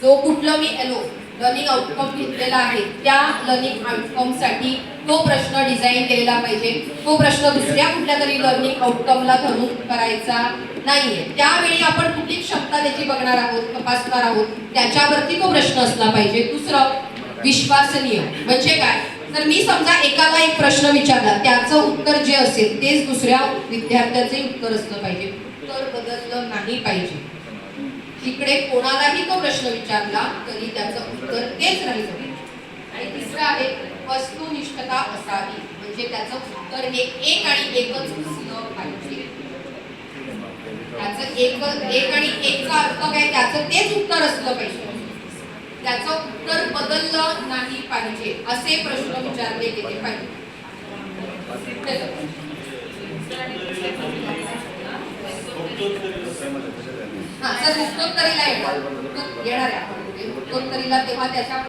जो कुठलं मी learning outcome घेतलेला आहे त्या लर्निंग आउटकम साठी तो प्रश्न डिझाईन केलेला पाहिजे। तो प्रश्न दुसऱ्या कुठल्या तरी लर्निंग आउटकमला धरून करायचा नाहीये। त्यावेळी आपण कुठली क्षमता त्याची बघणार आहोत, तपासणार आहोत, त्याच्यावरती तो प्रश्न असला पाहिजे। दुसरं, विश्वसनीय म्हणजे काय? तर मी समजा एकाला एक प्रश्न विचारला, त्याचं उत्तर जे असेल तेच दुसऱ्या विद्यार्थ्याचे उत्तर असलं पाहिजे, उत्तर बदललं नाही पाहिजे। तिकडे कोणालाही तो प्रश्न विचारला तरी त्याचं उत्तर तेच राहिलं पाहिजे। आणि तिसरं आहे वस्तुनिष्ठता असावी, म्हणजे त्याचं उत्तर हे एक आणि एकच असलं पाहिजे। त्याचं एक आणि एकचा अर्थ काय? त्याचं तेच उत्तर असलं पाहिजे, त्याचं उत्तर बदललं नाही पाहिजे असे प्रश्न विचारले गेले पाहिजे। हा, सर उत्तरेला येणार आहे आपण उत्तरेला तेव्हा त्याच्या